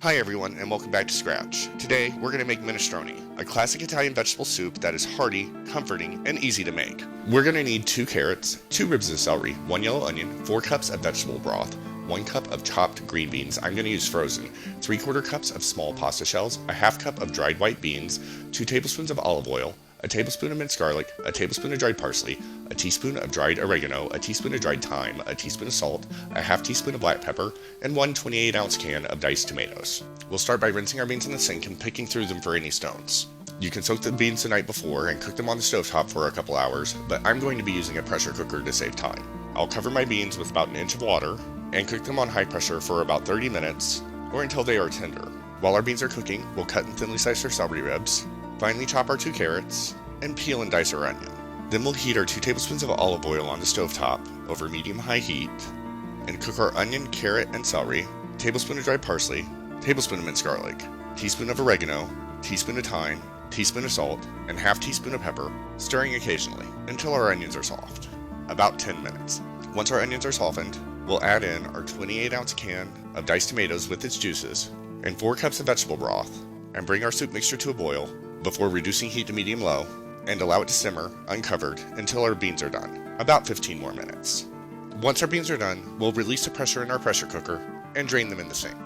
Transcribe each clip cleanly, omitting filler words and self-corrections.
Hi everyone, and welcome back to Skrach. Today, we're going to make minestrone, a classic Italian vegetable soup that is hearty, comforting, and easy to make. We're going to need 2 carrots, 2 ribs of celery, 1 yellow onion, 4 cups of vegetable broth, 1 cup of chopped green beans, I'm going to use frozen, 3/4 cups of small pasta shells, a half cup of dried white beans, 2 tablespoons of olive oil, a tablespoon of minced garlic, a tablespoon of dried parsley, a teaspoon of dried oregano, a teaspoon of dried thyme, a teaspoon of salt, a half teaspoon of black pepper, and 1 28-ounce can of diced tomatoes. We'll start by rinsing our beans in the sink and picking through them for any stones. You can soak the beans the night before and cook them on the stovetop for a couple hours, but I'm going to be using a pressure cooker to save time. I'll cover my beans with about 1 inch of water and cook them on high pressure for about 30 minutes or until they are tender. While our beans are cooking, we'll cut and thinly slice our celery ribs, finely chop our 2 carrots, and peel and dice our onion. Then we'll heat our 2 tablespoons of olive oil on the stovetop over medium-high heat and cook our onion, carrot, and celery, tablespoon of dried parsley, tablespoon of minced garlic, teaspoon of oregano, teaspoon of thyme, teaspoon of salt, and half teaspoon of pepper, stirring occasionally until our onions are soft. About 10 minutes. Once our onions are softened, we'll add in our 28-ounce can of diced tomatoes with its juices and 4 cups of vegetable broth and bring our soup mixture to a boil before reducing heat to medium-low and allow it to simmer uncovered until our beans are done, about 15 more minutes. Once our beans are done, we'll release the pressure in our pressure cooker and drain them in the sink.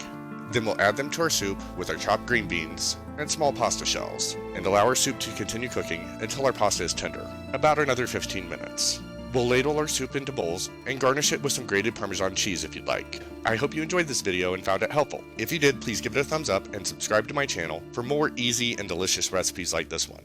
Then we'll add them to our soup with our chopped green beans and small pasta shells and allow our soup to continue cooking until our pasta is tender, about another 15 minutes. We'll ladle our soup into bowls and garnish it with some grated Parmesan cheese if you'd like. I hope you enjoyed this video and found it helpful. If you did, please give it a thumbs up and subscribe to my channel for more easy and delicious recipes like this one.